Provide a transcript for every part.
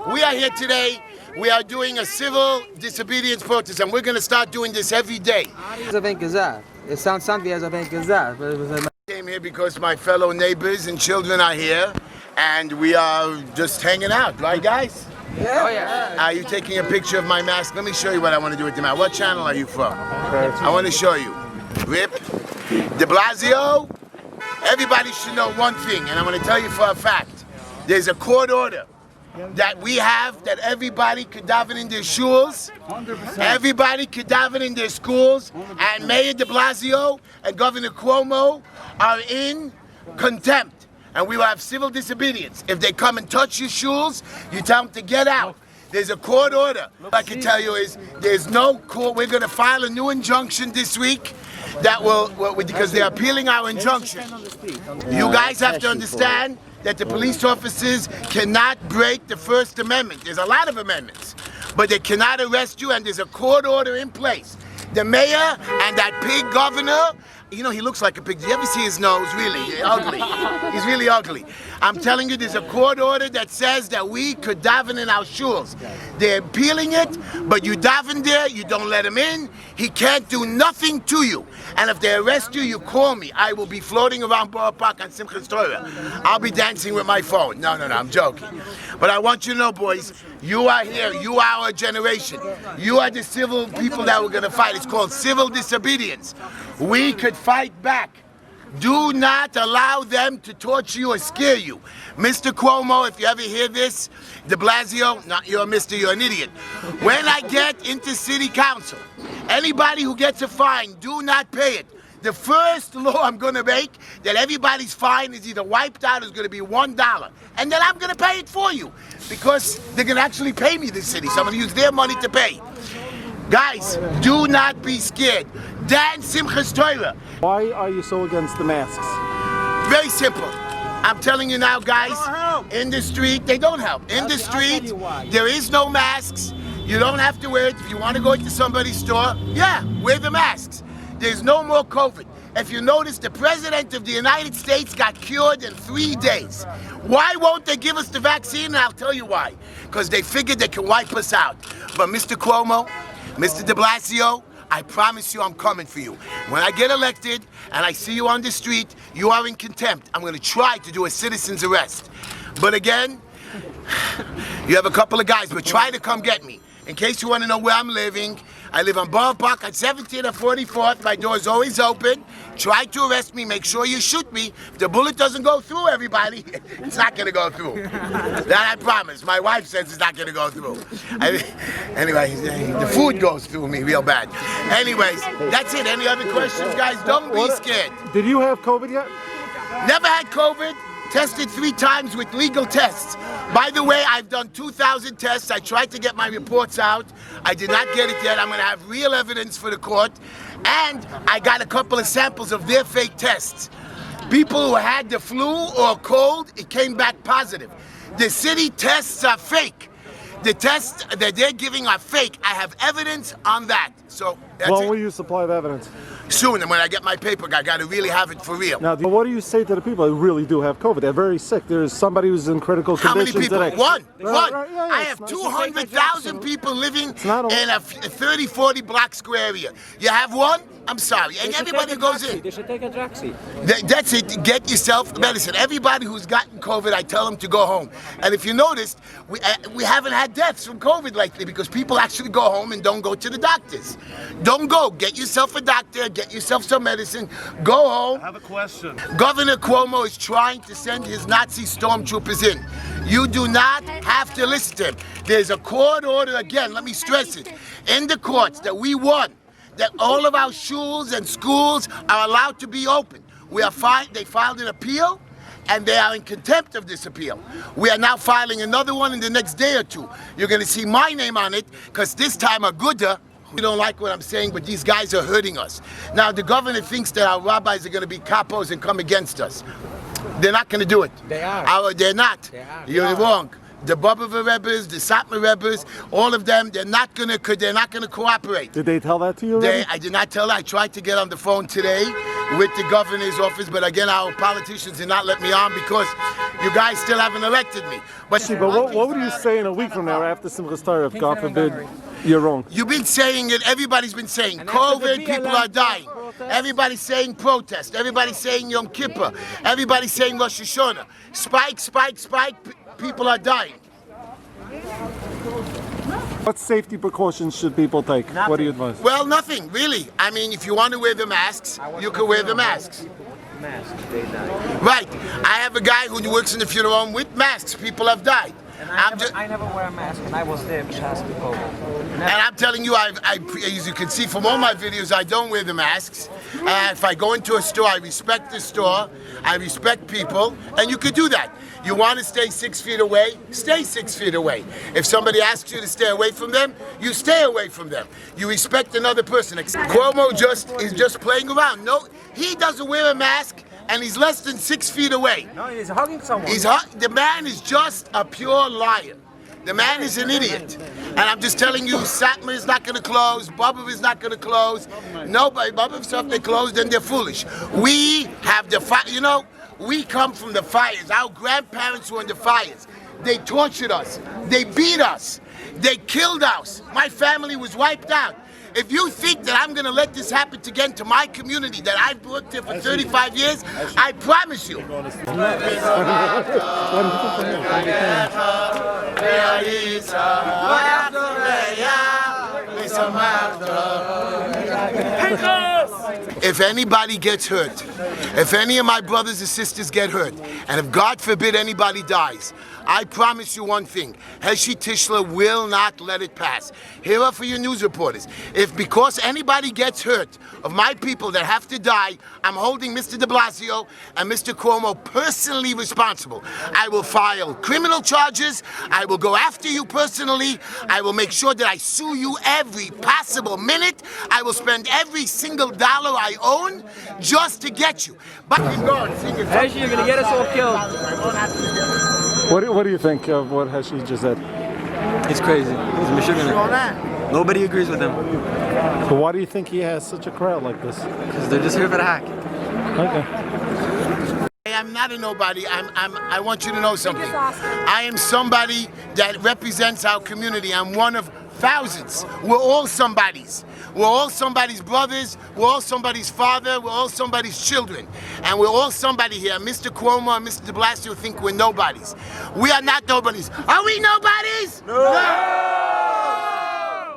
We are here today. We are doing a civil disobedience protest, and we're going to start doing this every day. It sounds something as a Came here because my fellow neighbors and children are here, and we are just hanging out, right, guys? Yeah. Oh, yeah. Are you taking a picture of my mask? Let me show you what I want to do with the mask. What channel are you from? I want to show you. Rip. De Blasio. Everybody should know one thing, and I'm going to tell you for a fact. There's a court order that we have that everybody could daven in their shuls, 100%. Everybody could daven in their schools, 100%. And Mayor de Blasio and Governor Cuomo are in contempt. And we will have civil disobedience. If they come and touch your shuls, you tell them to get out. There's a court order. What I can tell you is there's no court. We're going to file a new injunction this week that will, because they're appealing our injunction. You guys have to understand that the police officers cannot break the First Amendment. There's a lot of amendments, but they cannot arrest you, and there's a court order in place. The mayor and that pig governor, you know, he looks like a pig. Do you ever see his nose? Really ugly. He's really ugly. I'm telling you, there's a court order that says that we could daven in our shuls. They're appealing it, but you daven there, you don't let him in. He can't do nothing to you. And if they arrest you, you call me. I will be floating around Borough Park on Simchas Torah. I'll be dancing with my phone. No, I'm joking. But I want you to know, boys, you are here. You are our generation. You are the civil people that we're going to fight. It's called civil disobedience. We could fight back. Do not allow them to torture you or scare you. Mr. Cuomo, if you ever hear this, de Blasio, not you're a mister, you're an idiot. When I get into city council, anybody who gets a fine, do not pay it. The first law I'm going to make that everybody's fine is either wiped out or is going to be $1. And then I'm going to pay it for you because they're going to actually pay me this city. So I'm going to use their money to pay. Guys, do not be scared. Dance Simchas Torah. Why are you so against the masks? Very simple. I'm telling you now, guys, in the street, they don't help. In the street, there is no masks. You don't have to wear it. If you want to go into somebody's store, yeah, wear the masks. There's no more COVID. If you notice, the President of the United States got cured in 3 days. Why won't they give us the vaccine? And I'll tell you why. Because they figured they can wipe us out. But Mr. Cuomo, Mr. de Blasio, I promise you I'm coming for you. When I get elected and I see you on the street, you are in contempt. I'm going to try to do a citizen's arrest. But again, you have a couple of guys, but try to come get me. In case you want to know where I'm living, I live on Borough Park at 17th and 44th. My door's always open. Try to arrest me. Make sure you shoot me. If the bullet doesn't go through, everybody, it's not going to go through. That I promise. My wife says it's not going to go through. Anyway, the food goes through me real bad. Anyways, that's it. Any other questions, guys? Don't be scared. Did you have COVID yet? Never had COVID. Tested 3 times with legal tests. By the way, I've done 2,000 tests. I tried to get my reports out. I did not get it yet. I'm going to have real evidence for the court. And I got a couple of samples of their fake tests. People who had the flu or cold, it came back positive. The city tests are fake. The tests that they're giving are fake. I have evidence on that. So that's When will you supply the evidence? Soon, and when I get my paper, I got to really have it for real. Now, what do you say to the people who really do have COVID? They're very sick. There's somebody who's in critical How condition many people? today. One. Yeah, I have 200,000 people living in a 30, 40 block square area. You have one? I'm sorry. And everybody goes in. They should take a Draxi. That's it. Get yourself medicine. Everybody who's gotten COVID, I tell them to go home. And if you noticed, we haven't had deaths from COVID lately because people actually go home and don't go to the doctors. Don't go. Get yourself a doctor. Get yourself some medicine. Go home. I have a question. Governor Cuomo is trying to send his Nazi stormtroopers in. You do not have to listen to him. There's a court order, again, let me stress it, in the courts that we won, that all of our shuls and schools are allowed to be open. They filed an appeal, and they are in contempt of this appeal. We are now filing another one in the next day or two. You're going to see my name on it, because this time a Gouda, we don't like what I'm saying, but these guys are hurting us. Now, the governor thinks that our rabbis are going to be capos and come against us. They're not going to do it. They are. They're not. They are. You're wrong. The Bobova Rebbes, the Satmar Rebbes, all of them, they're not gonna cooperate. Did they tell that to you already? I did not tell her. I tried to get on the phone today, with the governor's office, but again, our politicians did not let me on because you guys still haven't elected me. But what would you say in a week from now after Simchas Torah if, God forbid, you're wrong? You've been saying it, everybody's been saying COVID, people are dying. Everybody's saying protest, everybody's saying Yom Kippur, everybody's saying Rosh Hashanah. Spike, spike, spike, people are dying. What safety precautions should people take? What do you advise? Well, nothing, really. I mean, if you want to wear the masks, you can wear the masks. Right. I have a guy who works in the funeral home with masks. People have died. I never wear a mask, and I was there because of COVID. And I'm telling you, as you can see from all my videos, I don't wear the masks. If I go into a store, I respect the store, I respect people, and you could do that. You want to stay 6 feet away, stay 6 feet away. If somebody asks you to stay away from them, you stay away from them. You respect another person. Cuomo is just playing around. No, he doesn't wear a mask, and he's less than 6 feet away. No, he's hugging someone. The man is just a pure liar. The man is an idiot. And I'm just telling you, Satmar is not going to close, Bubba is not going to close. Nobody, Bubba, if they close, then they're foolish. We have the fire, you know, we come from the fires. Our grandparents were in the fires. They tortured us. They beat us. They killed us. My family was wiped out. If you think that I'm going to let this happen again to my community that I've worked here for 35 years, I promise you. If anybody gets hurt, if any of my brothers and sisters get hurt, and if God forbid anybody dies, I promise you one thing, Heshi Tishler will not let it pass. Here are for your news reporters. If because anybody gets hurt of my people that have to die, I'm holding Mr. de Blasio and Mr. Cuomo personally responsible. I will file criminal charges. I will go after you personally. I will make sure that I sue you every possible minute. I will spend every single dollar I own just to get you. But keep going. Heshi, you're gonna get us all killed. What do you think of what Heshi just said? He's crazy. He's a Michigan. Nobody agrees with him. So why do you think he has such a crowd like this? Because they're just here for the hack. Okay. I'm not a nobody. I want you to know something. I am somebody that represents our community. I'm one of thousands. We're all somebody's. We're all somebody's brothers. We're all somebody's father. We're all somebody's children. And we're all somebody here. Mr. Cuomo and Mr. de Blasio think we're nobodies. We are not nobodies. Are we nobodies? No!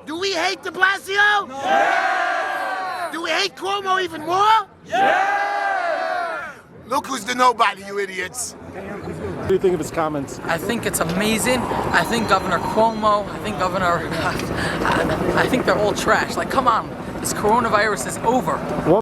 Do we hate de Blasio? Yeah! Do we hate Cuomo even more? Yeah! Look who's the nobody, you idiots. What do you think of his comments? I think it's amazing. I think Governor Cuomo, I think they're all trash. Like, come on, this coronavirus is over.